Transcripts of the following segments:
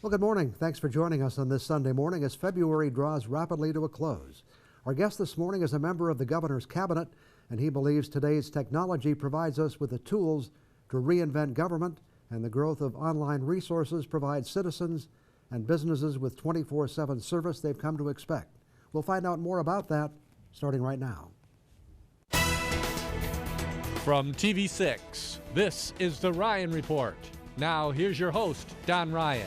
Well, good morning. Thanks for joining us on this Sunday morning as February draws rapidly to a close. Our guest this morning is a member of the governor's cabinet, and he believes today's technology provides us with the tools to reinvent government, and the growth of online resources provides citizens and businesses with 24/7 service they've come to expect. We'll find out more about that starting right now. From TV6, this is The Ryan Report. Now, here's your host, Don Ryan.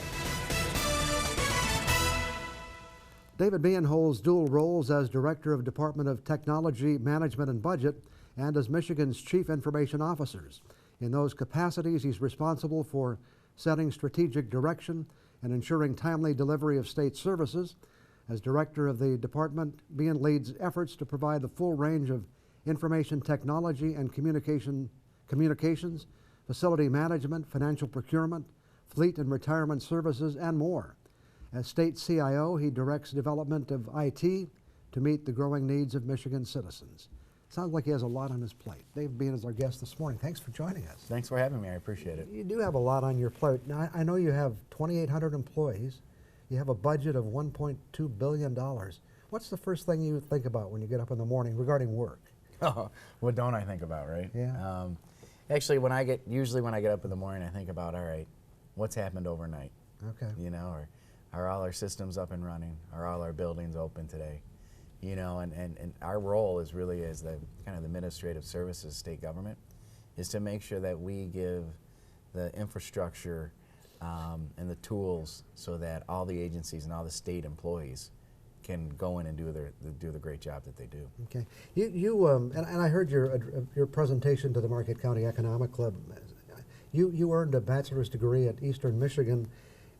David Meehan holds dual roles as Director of Department of Technology, Management and Budget and as Michigan's Chief Information Officer. In those capacities, he's responsible for setting strategic direction and ensuring timely delivery of state services. As Director of the Department, Meehan leads efforts to provide the full range of information technology and communications, facility management, financial procurement, fleet and retirement services, and more. As state CIO, he directs development of IT to meet the growing needs of Michigan citizens. Sounds like he has a lot on his plate. Dave Bean is our guest this morning. Thanks for joining us. Thanks for having me. I appreciate it. You do have a lot on your plate. Now, I know you have 2,800 employees. You have a budget of $1.2 billion. What's the first thing you think about when you get up in the morning regarding work? Oh, what don't I think about, right? Yeah. Actually, usually when I get up in the morning, I think about, all right, what's happened overnight? Okay. You know, or are all our systems up and running? Are all our buildings open today? You know, and our role is really as the kind of the administrative services state government is to make sure that we give the infrastructure and the tools so that all the agencies and all the state employees can go in and do the great job that they do. Okay. And I heard your presentation to the Marquette County Economic Club. You earned a bachelor's degree at Eastern Michigan,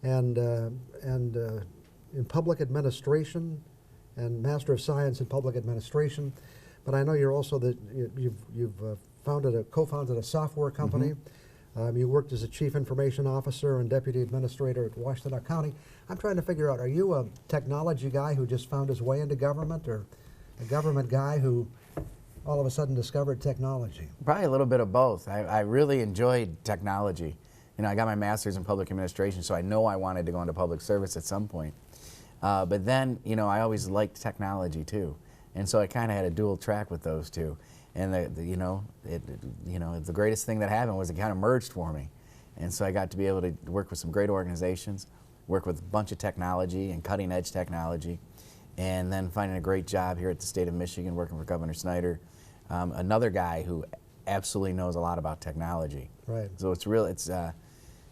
and in public administration, and Master of Science in Public Administration. But I know you're also you've co-founded a software company. Mm-hmm. You worked as a Chief Information Officer and Deputy Administrator at Washtenaw County. I'm trying to figure out, are you a technology guy who just found his way into government, or a government guy who all of a sudden discovered technology? Probably a little bit of both. I really enjoyed technology. You know, I got my master's in public administration, so I know I wanted to go into public service at some point. But then, you know, I always liked technology too, and so I kind of had a dual track with those two. And the greatest thing that happened was it kind of merged for me, and so I got to be able to work with some great organizations, work with a bunch of technology and cutting edge technology, and then finding a great job here at the state of Michigan, working for Governor Snyder, another guy who absolutely knows a lot about technology. Right. So it's real.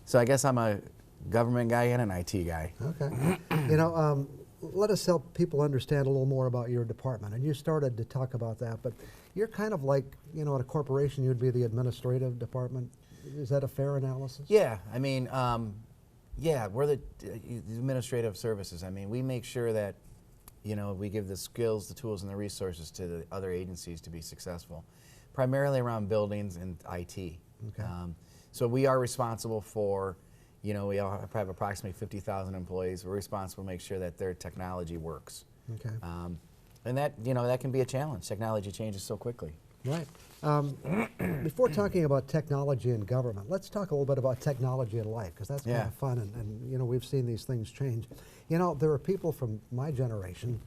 So I guess I'm a government guy and an IT guy. Okay. You know, let us help people understand a little more about your department. And you started to talk about that, but you're kind of like, you know, at a corporation, you'd be the administrative department. Is that a fair analysis? Yeah. I mean, yeah, we're the administrative services. I mean, we make sure that, you know, we give the skills, the tools, and the resources to the other agencies to be successful, primarily around buildings and IT. Okay. So we are responsible for, you know, we have approximately 50,000 employees. We're responsible to make sure that their technology works. Okay. And that, you know, that can be a challenge. Technology changes so quickly. Right. Before talking about technology in government, let's talk a little bit about technology in life, because that's kind of fun, and you know, we've seen these things change. You know, there are people from my generation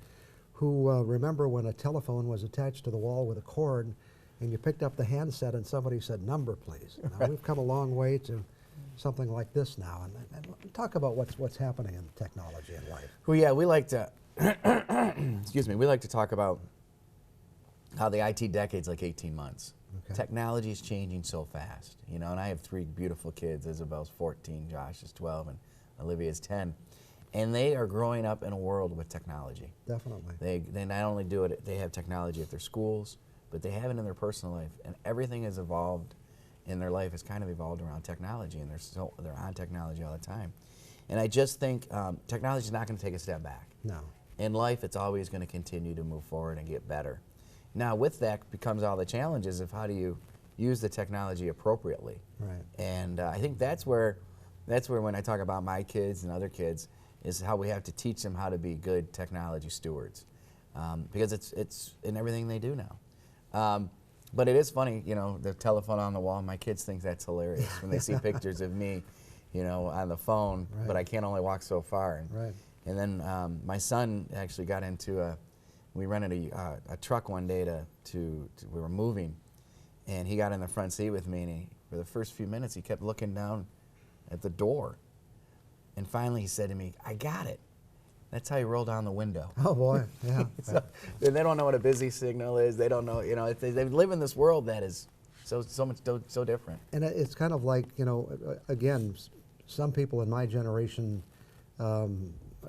who remember when a telephone was attached to the wall with a cord, and you picked up the handset and somebody said, "Number, please." Now, we've come a long way to something like this now, and talk about what's happening in technology in life. Well, yeah, we like to, excuse me, we like to talk about how the IT decade's like 18 months. Okay. Technology is changing so fast, you know, and I have 3 beautiful kids. Isabel's 14, Josh is 12, and Olivia's 10. And they are growing up in a world with technology. Definitely. They not only do it, they have technology at their schools, but they have it in their personal life, and everything has evolved in their life has kind of evolved around technology, and they're on technology all the time. And I just think technology is not going to take a step back. No. In life, it's always going to continue to move forward and get better. Now, with that becomes all the challenges of how do you use the technology appropriately. Right. And I think that's where when I talk about my kids and other kids, is how we have to teach them how to be good technology stewards, because it's in everything they do now. But it is funny, you know, the telephone on the wall. My kids think that's hilarious when they see pictures of me, on the phone, Right. but I can't only walk so far. Right. And then my son actually got into we rented a truck one day we were moving, and he got in the front seat with me, and for the first few minutes he kept looking down at the door. And finally he said to me, "I got it." That's how you roll down the window. Oh boy, yeah. So, and they don't know what a busy signal is. They don't know, they live in this world that is so different. And it's kind of like, again, some people in my generation are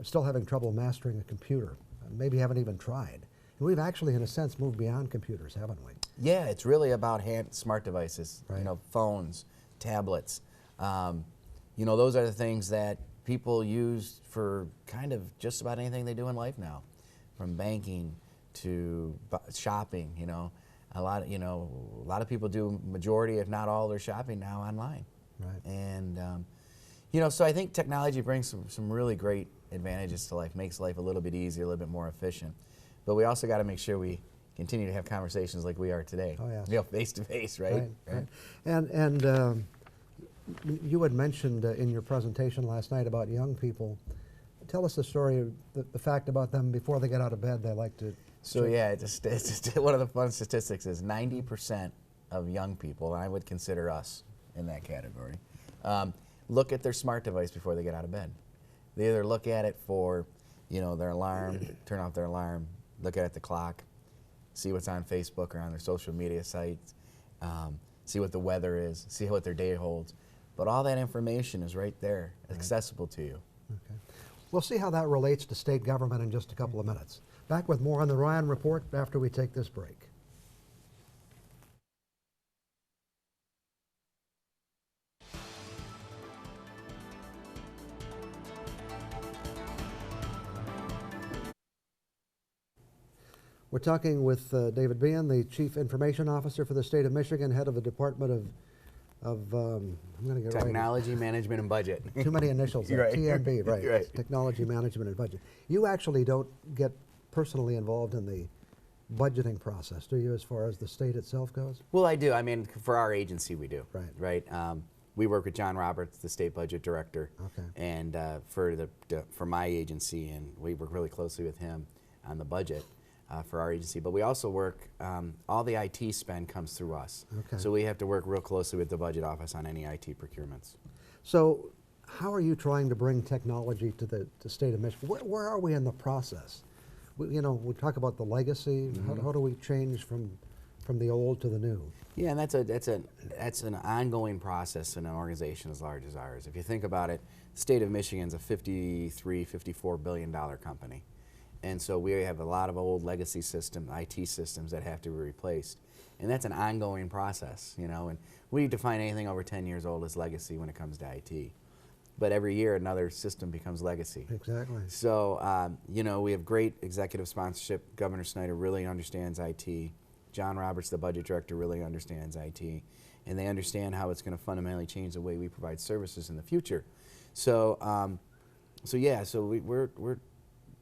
still having trouble mastering a computer. Maybe haven't even tried. And we've actually, in a sense, moved beyond computers, haven't we? Yeah, it's really about smart devices, Right. Phones, tablets. Those are the things that people use for kind of just about anything they do in life now, from banking to shopping. A lot of people do majority, if not all, their shopping now online. Right. And so I think technology brings some really great advantages to life, makes life a little bit easier, a little bit more efficient. But we also got to make sure we continue to have conversations like we are today. Oh, yes. Face to face, right? Right. And you had mentioned in your presentation last night about young people. Tell us the story, the fact about them before they get out of bed, they like to... So yeah, it's just one of the fun statistics is 90% of young people, and I would consider us in that category, look at their smart device before they get out of bed. They either look at it for, their alarm, turn off their alarm, look at the clock, see what's on Facebook or on their social media sites, see what the weather is, see what their day holds. But all that information is right there, accessible to you. Okay. We'll see how that relates to state government in just a couple of minutes. Back with more on the Ryan Report after we take this break. We're talking with David Behan, the Chief Information Officer for the state of Michigan, head of the Department of I'm going to get Technology Management and Budget. Too many initials there. Right. TMB, right. Right. Technology Management and Budget. You actually don't get personally involved in the budgeting process, do you, as far as the state itself goes? Well, I do. I mean, for our agency, we do. Right. Right. We work with John Roberts, the state budget director, Okay. and for my agency, and we work really closely with him on the budget for our agency. But we also work. All the IT spend comes through us, Okay. so we have to work real closely with the budget office on any IT procurements. So how are you trying to bring technology to the state of Michigan? Where are we in the process? We talk about the legacy. How do we change from the old to the new? Yeah, and that's an ongoing process in an organization as large as ours. If you think about it, the state of Michigan's a $54 billion company. And so we have a lot of old legacy IT systems that have to be replaced. And that's an ongoing process, and we define anything over 10 years old as legacy when it comes to IT. But every year another system becomes legacy. Exactly. So, we have great executive sponsorship. Governor Snyder really understands IT. John Roberts, the budget director, really understands IT. And they understand how it's going to fundamentally change the way we provide services in the future. So,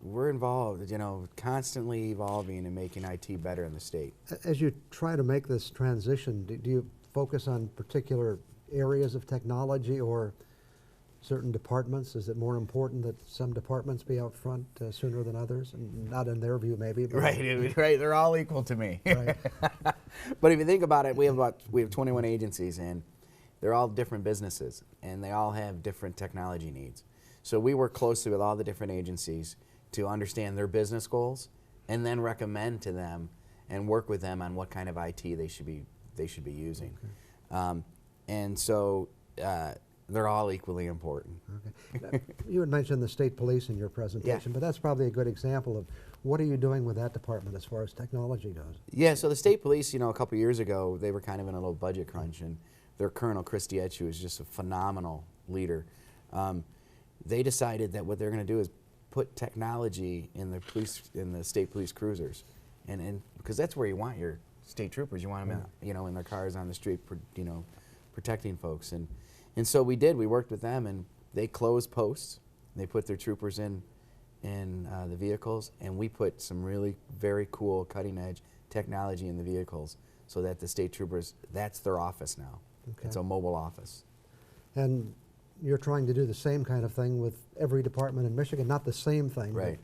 we're involved, constantly evolving and making IT better in the state. As you try to make this transition, do you focus on particular areas of technology or certain departments? Is it more important that some departments be out front sooner than others? And not in their view, maybe. But Right. They're all equal to me. Right. But if you think about it, we have 21 agencies, and they're all different businesses, and they all have different technology needs. So we work closely with all the different agencies to understand their business goals, and then recommend to them and work with them on what kind of IT they should be using. Okay. And so they're all equally important. Okay. You had mentioned the state police in your presentation, but that's probably a good example of what are you doing with that department as far as technology goes? Yeah, so the state police, a couple years ago, they were kind of in a little budget crunch, and their colonel, Christy Etchu, is just a phenomenal leader. They decided that what they're going to do is put technology in the state police cruisers, and because that's where you want your state troopers. You want them, in their cars on the street, protecting folks. And so we did. We worked with them, and they closed posts. They put their troopers in the vehicles, and we put some really very cool, cutting-edge technology in the vehicles, so that the state troopers, that's their office now. Okay. It's a mobile office. And you're trying to do the same kind of thing with every department in Michigan, not the same thing, Right.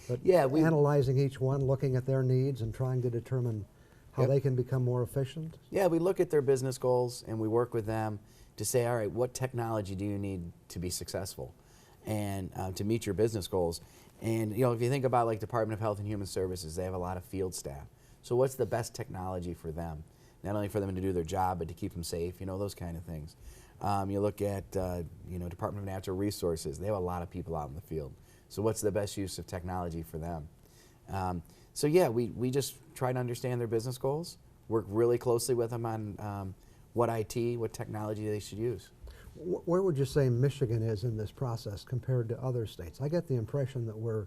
but Yeah, analyzing each one, looking at their needs and trying to determine how Yep. they can become more efficient. Yeah, we look at their business goals and we work with them to say, all right, what technology do you need to be successful and to meet your business goals? And if you think about like Department of Health and Human Services, they have a lot of field staff. So what's the best technology for them? Not only for them to do their job, but to keep them safe, those kind of things. You look at Department of Natural Resources, they have a lot of people out in the field. So what's the best use of technology for them? So yeah, we just try to understand their business goals, work really closely with them on what technology they should use. Where would you say Michigan is in this process compared to other states? I get the impression that we're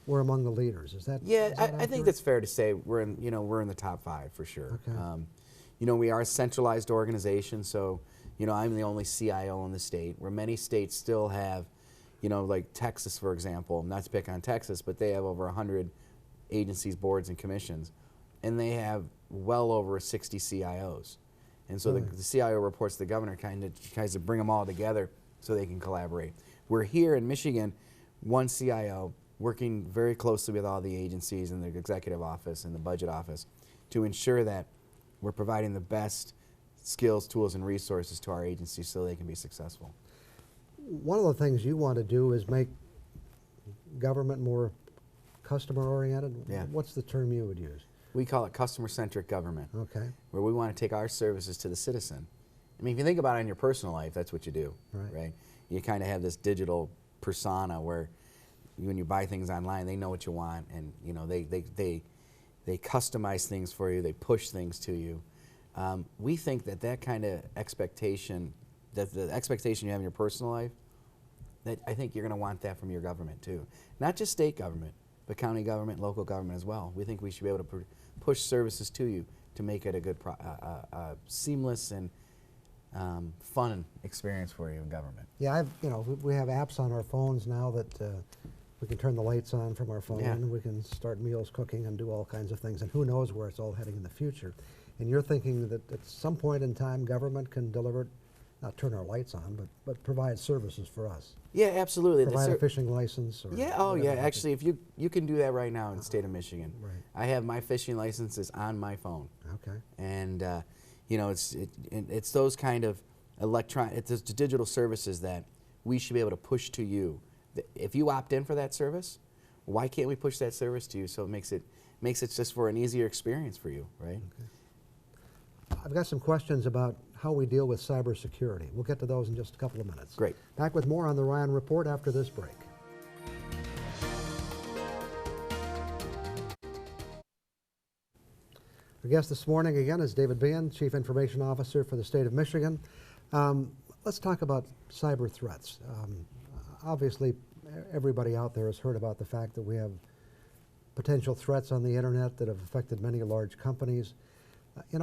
among the leaders. Is that? Yeah, is that I think accurate? that's fair to say. We're in the top 5 for sure. Okay. We are a centralized organization, so I'm the only CIO in the state. Where many states still have, like Texas, for example. Not to pick on Texas, but they have over 100 agencies, boards, and commissions, and they have well over 60 CIOs. And so Really? the CIO reports to the governor, kind of tries to bring them all together so they can collaborate. We're here in Michigan, one CIO working very closely with all the agencies and the executive office and the budget office to ensure that we're providing the best skills, tools, and resources to our agencies so they can be successful. One of the things you want to do is make government more customer-oriented. Yeah. What's the term you would use? We call it customer-centric government, Okay. where we want to take our services to the citizen. I mean, if you think about it in your personal life, that's what you do, Right. You kind of have this digital persona where when you buy things online, they know what you want, and they customize things for you, they push things to you. We think that kind of expectation, that the expectation you have in your personal life, that I think you're going to want that from your government too. Not just state government, but county government, local government as well. We think we should be able to push services to you to make it a good, seamless and fun experience for you in government. Yeah, we have apps on our phones now that we can turn the lights on from our phone. Yeah. We can start meals cooking and do all kinds of things. And who knows where it's all heading in the future. And you're thinking that at some point in time, government can deliver, not turn our lights on, but provide services for us. Yeah, absolutely. Provide a fishing license. Or Yeah, oh yeah. whatever. Actually, if you can do that right now in the state of Michigan. Right. I have my fishing licenses on my phone. Okay. And it's those kind of it's the digital services that we should be able to push to you. If you opt in for that service, why can't we push that service to you so it makes it just for an easier experience for you, right? Okay. I've got some questions about how we deal with cybersecurity. We'll get to those in just a couple of minutes. Great. Back with more on the Ryan Report after this break. Our guest this morning again is David Behan, Chief Information Officer for the state of Michigan. Let's talk about cyber threats. Obviously, everybody out there has heard about the fact that we have potential threats on the internet that have affected many large companies.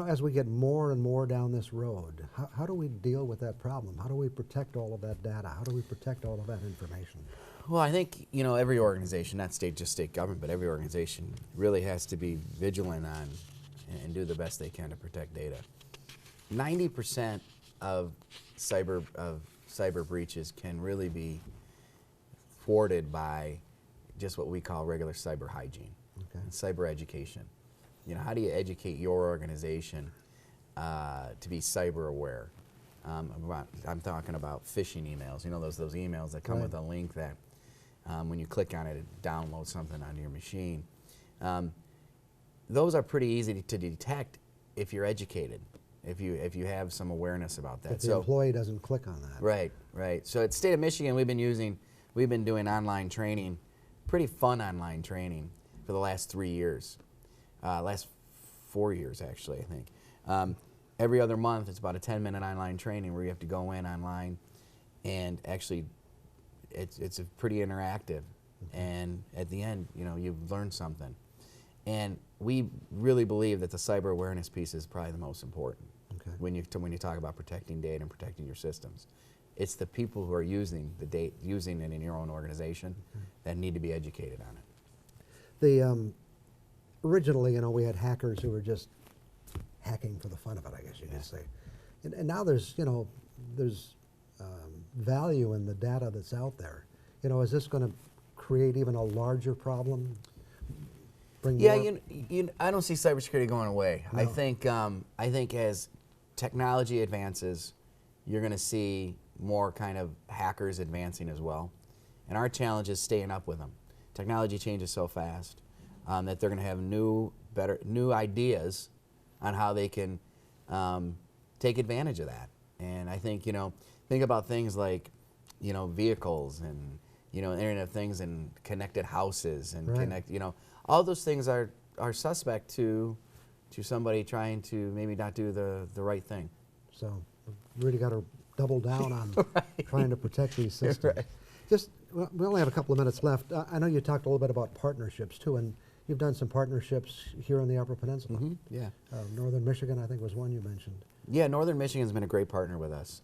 As we get more and more down this road, how do we deal with that problem? How do we protect all of that data? How do we protect all of that information? Well, I think, every organization, not just state government, but every organization really has to be vigilant on and do the best they can to protect data. 90% of cyber breaches can really be thwarted by just what we call regular cyber hygiene, and cyber education. How do you educate your organization to be cyber aware? I'm talking about phishing emails. Those emails that come with a link that when you click on it, it downloads something onto your machine. Those are pretty easy to detect if you're educated, if you have some awareness about that. If the employee doesn't click on that. Right. So at the state of Michigan, we've been doing online training, pretty fun online training for the last 3 years. Last 4 years, actually, I think. Every other month, it's about a 10-minute online training where you have to go in online, and actually, it's pretty interactive. And at the end, you've learned something. And we really believe that the cyber awareness piece is probably the most important when you talk about protecting data and protecting your systems. It's the people who are using the data, using it in your own organization, that need to be educated on it. Originally, we had hackers who were just hacking for the fun of it, I guess you could say. And now there's value in the data that's out there. You know, is this going to create even a larger problem? Bring Yeah, more- I don't see cybersecurity going away. No. I think as technology advances, you're going to see more kind of hackers advancing as well, and our challenge is staying up with them. Technology changes so fast that they're going to have new ideas on how they can take advantage of that. And I think, think about things like, vehicles and, Internet of Things and connected houses and Right. all those things are suspect to somebody trying to maybe not do the right thing. So we really got to double down on trying to protect these systems. Right. Well, we only have a couple of minutes left. I know you talked a little bit about partnerships too, and you've done some partnerships here in the Upper Peninsula. Yeah. Northern Michigan, I think, was one you mentioned. Yeah, Northern Michigan's been a great partner with us.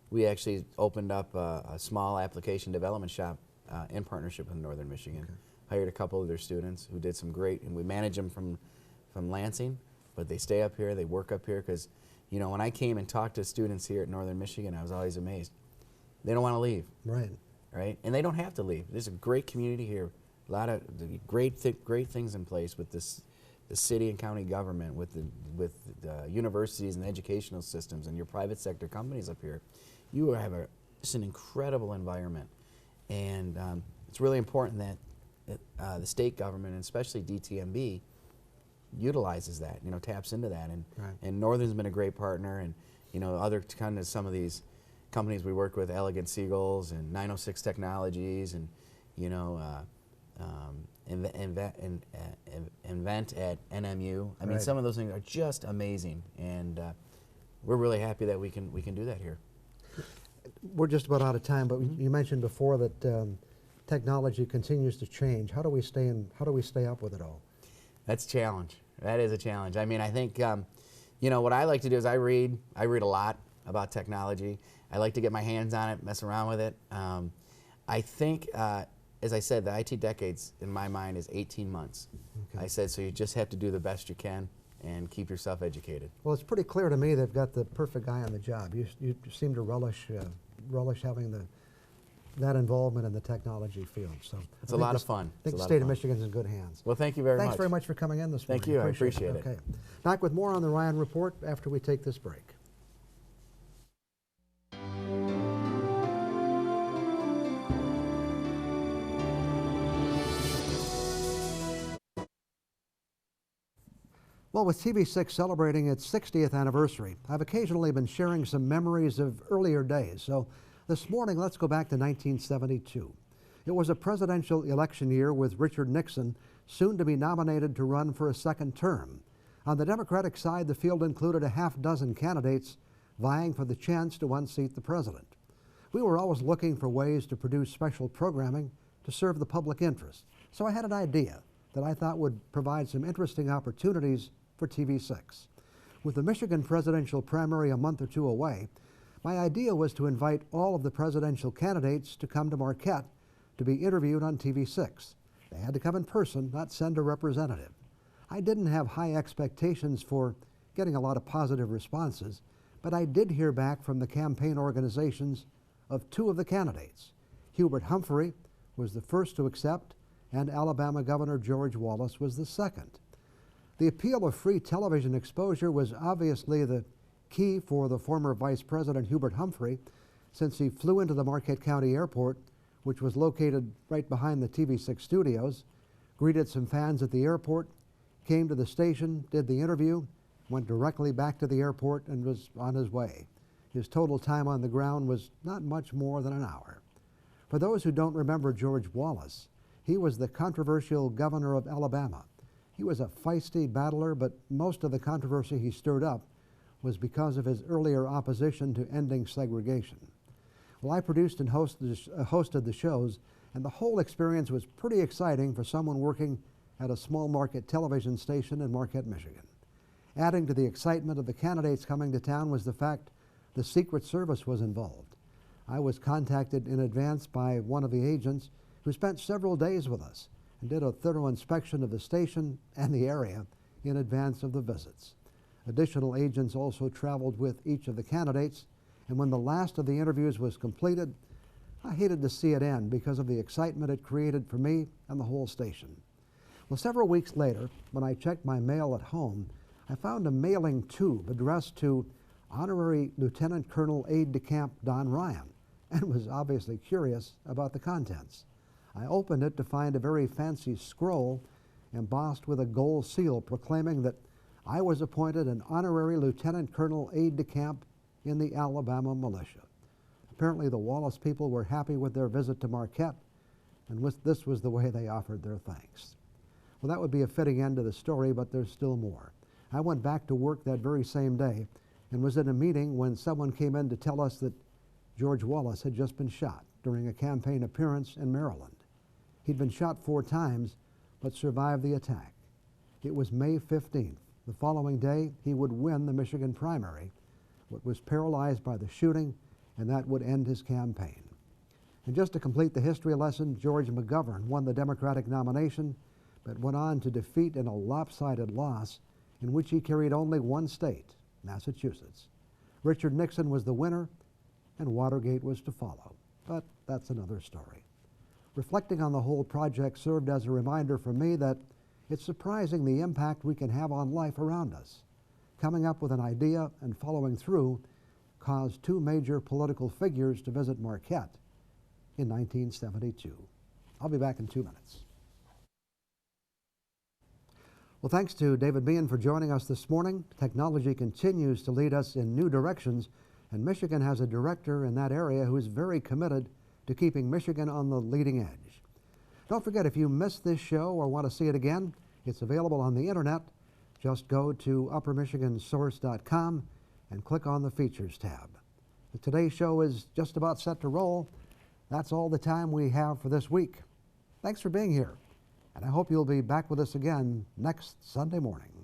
We actually opened up a small application development shop in partnership with Northern Michigan. Okay. Hired a couple of their students who did some great, and we manage them from Lansing, but they stay up here, they work up here, because when I came and talked to students here at Northern Michigan, I was always amazed. They don't want to leave, Right. and they don't have to leave. There's a great community here, a lot of great things in place with the city and county government, with the universities and the educational systems, and your private sector companies up here. You have just an incredible environment, and it's really important that the state government, and especially DTMB, utilizes that, taps into that, and Northern's been a great partner, and other kind of some of these companies we work with, Elegant Seagulls and 906 Technologies, and Invent at NMU. I mean, some of those things are just amazing, and we're really happy that we can do that here. We're just about out of time, but you mentioned before that technology continues to change. How do we stay up with it all? That's a challenge. That is a challenge. I mean, I think what I like to do is I read a lot about technology. I like to get my hands on it, mess around with it. I think, as I said, the IT decades in my mind is 18 months. Okay. I said, so you just have to do the best you can and keep yourself educated. Well, it's pretty clear to me they've got the perfect guy on the job. You seem to relish having that involvement in the technology field. So It's a lot of fun. I think the state of Michigan's in good hands. Well, thank you very much. Thanks very much for coming in this morning. Thank you. I appreciate it. Okay. Back with more on the Ryan Report after we take this break. Well, with TV6 celebrating its 60th anniversary, I've occasionally been sharing some memories of earlier days. So this morning, let's go back to 1972. It was a presidential election year with Richard Nixon soon to be nominated to run for a second term. On the Democratic side, the field included a half-dozen candidates vying for the chance to unseat the president. We were always looking for ways to produce special programming to serve the public interest. So I had an idea that I thought would provide some interesting opportunities for TV6. With the Michigan presidential primary a month or two away, my idea was to invite all of the presidential candidates to come to Marquette to be interviewed on TV6. They had to come in person, not send a representative. I didn't have high expectations for getting a lot of positive responses, but I did hear back from the campaign organizations of two of the candidates. Hubert Humphrey was the first to accept, and Alabama Governor George Wallace was the second. The appeal of free television exposure was obviously the key for the former Vice President Hubert Humphrey, since he flew into the Marquette County Airport, which was located right behind the TV6 studios, greeted some fans at the airport, came to the station, did the interview, went directly back to the airport, and was on his way. His total time on the ground was not much more than an hour. For those who don't remember George Wallace, he was the controversial governor of Alabama. He was a feisty battler, but most of the controversy he stirred up was because of his earlier opposition to ending segregation. Well, I produced and hosted the shows, and the whole experience was pretty exciting for someone working at a small market television station in Marquette, Michigan. Adding to the excitement of the candidates coming to town was the fact the Secret Service was involved. I was contacted in advance by one of the agents who spent several days with us and did a thorough inspection of the station and the area in advance of the visits. Additional agents also traveled with each of the candidates, and when the last of the interviews was completed, I hated to see it end because of the excitement it created for me and the whole station. Well, several weeks later, when I checked my mail at home, I found a mailing tube addressed to Honorary Lieutenant Colonel Aide-de-Camp Don Ryan, and was obviously curious about the contents. I opened it to find a very fancy scroll embossed with a gold seal proclaiming that I was appointed an Honorary Lieutenant Colonel Aide-de-Camp in the Alabama Militia. Apparently the Wallace people were happy with their visit to Marquette, and this was the way they offered their thanks. Well, that would be a fitting end to the story, but there's still more. I went back to work that very same day and was in a meeting when someone came in to tell us that George Wallace had just been shot during a campaign appearance in Maryland. He'd been shot 4 times, but survived the attack. It was May 15th. The following day, he would win the Michigan primary, but was paralyzed by the shooting, and that would end his campaign. And just to complete the history lesson, George McGovern won the Democratic nomination, but went on to defeat in a lopsided loss in which he carried only one state, Massachusetts. Richard Nixon was the winner, and Watergate was to follow. But that's another story. Reflecting on the whole project served as a reminder for me that it's surprising the impact we can have on life around us. Coming up with an idea and following through caused 2 major political figures to visit Marquette in 1972. I'll be back in 2 minutes. Well, thanks to David Meehan for joining us this morning. Technology continues to lead us in new directions, and Michigan has a director in that area who is very committed to keeping Michigan on the leading edge. Don't forget, if you missed this show or want to see it again, it's available on the internet. Just go to uppermichigansource.com and click on the Features tab. Today's show is just about set to roll. That's all the time we have for this week. Thanks for being here, and I hope you'll be back with us again next Sunday morning.